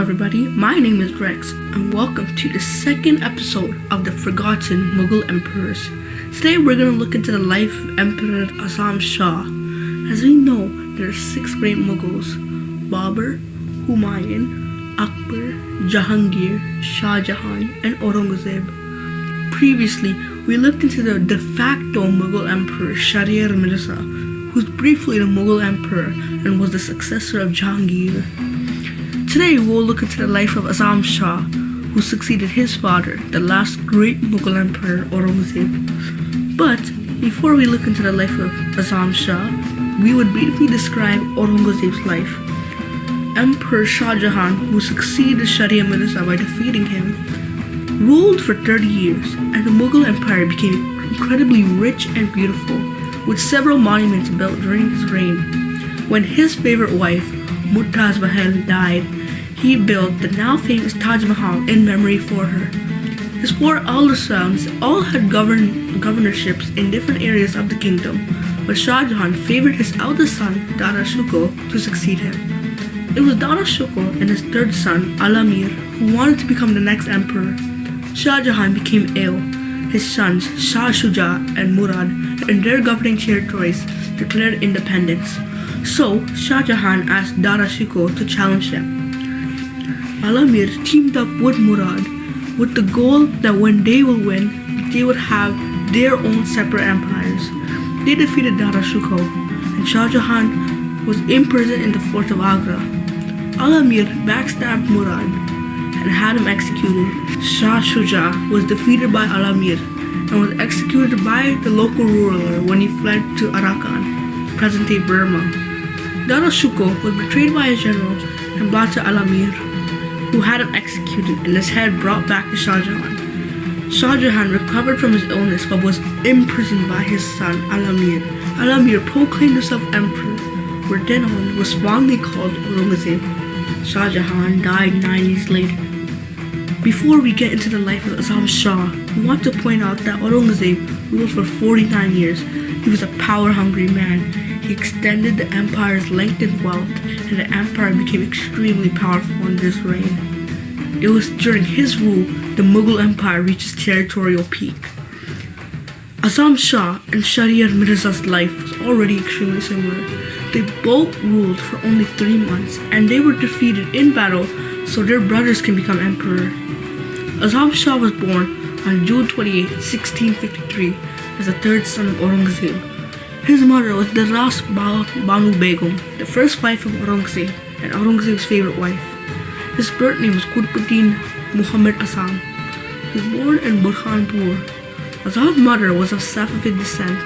everybody, my name is Rex and welcome to the second episode of the Forgotten Mughal Emperors. Today we're going to look into the life of Emperor Azam Shah. As we know, there are 6 great Mughals: Babur, Humayun, Akbar, Jahangir, Shah Jahan and Aurangzeb. Previously, we looked into the de facto Mughal Emperor Shah Mirza, who was briefly the Mughal Emperor and was the successor of Jahangir. Today we'll look into the life of Azam Shah, who succeeded his father, the last great Mughal Emperor Aurangzeb. But before we look into the life of Azam Shah, we would briefly describe Aurangzeb's life. Emperor Shah Jahan, who succeeded Shah Mirza by defeating him, ruled for 30 years, and the Mughal Empire became incredibly rich and beautiful, with several monuments built during his reign. When his favorite wife, Mumtaz Mahal, died, he built the now famous Taj Mahal in memory for her. His 4 elder sons all had governorships in different areas of the kingdom, but Shah Jahan favored his eldest son, Dada Shukro, to succeed him. It was Dada Shukro and his 3rd son, Alamir, who wanted to become the next emperor. Shah Jahan became ill. His sons, Shah Shuja and Murad, in their governing territories, declared independence. So, Shah Jahan asked Dada Shukro to challenge them. Alamir teamed up with Murad with the goal that when they will win, they would have their own separate empires. They defeated Dada Shukro, and Shah Jahan was imprisoned in the fort of Agra. Alamir backstabbed Murad and had him executed. Shah Shuja was defeated by Alamir and was executed by the local ruler when he fled to Arakan, present-day Burma. Dada Shukro was betrayed by his general and brought to Alamir, who had him executed and his head brought back to Shah Jahan. Shah Jahan recovered from his illness but was imprisoned by his son Alamir. Alamir proclaimed himself emperor, where then on was fondly called Aurangzeb. Shah Jahan died 9 years later. Before we get into the life of Azam Shah, we want to point out that Aurangzeb ruled for 49 years. He was a power-hungry man. He extended the empire's length and wealth, and the empire became extremely powerful in his reign. It was during his rule the Mughal Empire reached its territorial peak. Azam Shah and Shah Mirza's life was already extremely similar. They both ruled for only 3 months, and they were defeated in battle so their brothers can become emperor. Azam Shah was born on June 28, 1653, as the 3rd son of Aurangzeb. His mother was the Ras Banu Begum, the first wife of Aurangzeb and Aurangzeb's favorite wife. His birth name was Qutbuddin Muhammad Azam. He was born in Burhanpur. Azam's mother was of Safavid descent,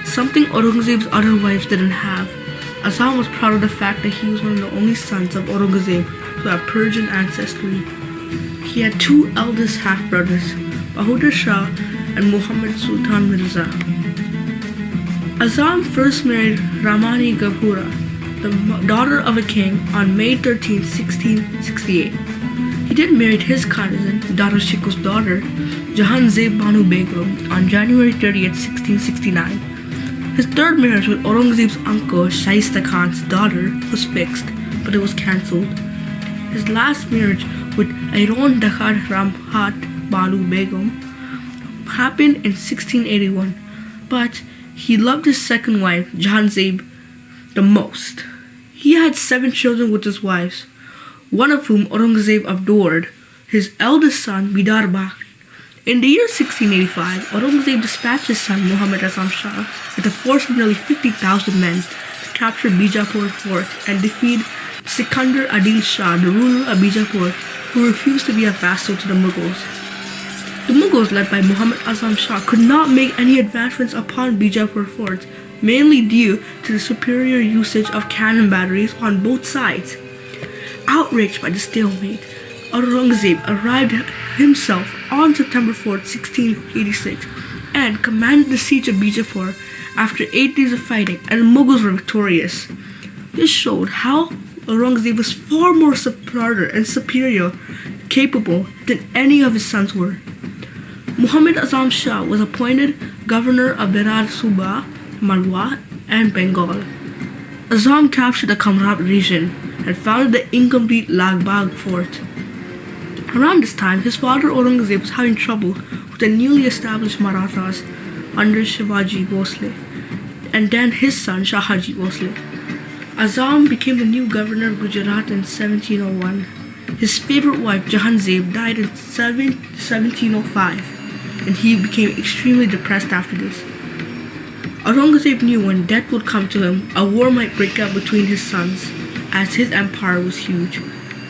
something Aurangzeb's other wives didn't have. Azam was proud of the fact that he was one of the only sons of Aurangzeb to have Persian ancestry. He had 2 eldest half-brothers, Bahadur Shah and Muhammad Sultan Mirza. Azam first married Ramani Gapura, the daughter of a king, on May 13, 1668. He then married his cousin, Dada Shukro's daughter, Jahangir Banu Begum, on January 30, 1669. His 3rd marriage with Aurangzeb's uncle, Shaista Khan's daughter, was fixed, but it was cancelled. His last marriage with Airon Dakhar Ramhat Banu Begum happened in 1681, but he loved his 2nd wife, Jahangir, the most. He had 7 children with his wives, one of whom Aurangzeb adored, his eldest son, Bidar Bakht. In the year 1685, Aurangzeb dispatched his son, Muhammad Azam Shah, with a force of nearly 50,000 men to capture Bijapur fort and defeat Sikandar Adil Shah, the ruler of Bijapur, who refused to be a vassal to the Mughals. The Mughals, led by Muhammad Azam Shah, could not make any advancements upon Bijapur fort, mainly due to the superior usage of cannon batteries on both sides. Outraged by the stalemate, Aurangzeb arrived himself on September 4, 1686, and commanded the siege of Bijapur after 8 days of fighting, and the Mughals were victorious. This showed how Aurangzeb was far more smarter and superior, capable than any of his sons were. Muhammad Azam Shah was appointed governor of Berar Suba, Malwa, and Bengal. Azam captured the Kamrat region, and founded the incomplete Lagbag fort. Around this time, his father Aurangzeb was having trouble with the newly established Marathas under Shivaji Bhosle, and then his son Shahaji Bhosle. Azam became the new governor of Gujarat in 1701. His favorite wife Jahangir died in 1705, and he became extremely depressed after this. Aurangzeb knew when death would come to him, a war might break out between his sons, as his empire was huge.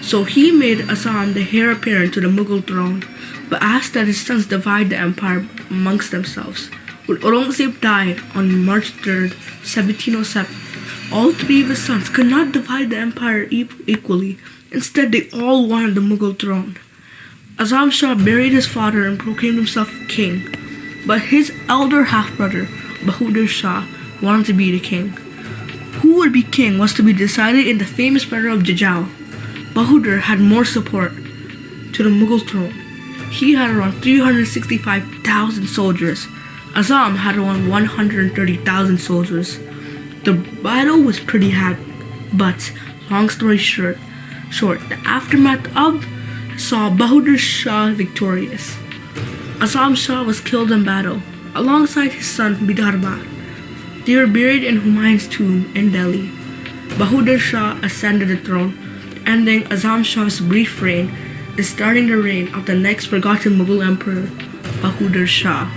So he made Azam the heir apparent to the Mughal throne, but asked that his sons divide the empire amongst themselves. When Aurangzeb died on March 3rd, 1707, all three of his sons could not divide the empire equally. Instead, they all wanted the Mughal throne. Azam Shah buried his father and proclaimed himself king, but his elder half-brother, Babur Shah, wanted to be the king. Who would be king was to be decided in the famous battle of Jajau. Babur had more support to the Mughal throne. He had around 365,000 soldiers. Azam had around 130,000 soldiers. The battle was pretty hard, but long story short, the aftermath of saw Babur Shah victorious. Azam Shah was killed in battle, alongside his son Bidarbha. They were buried in Humayun's tomb in Delhi. Babur Shah ascended the throne, ending Azam Shah's brief reign and starting the reign of the next forgotten Mughal emperor, Babur Shah.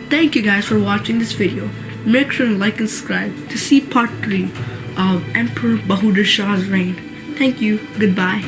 Thank you guys for watching this video. Make sure to like and subscribe to see part 3 of Emperor Babur Shah's reign. Thank you. Goodbye.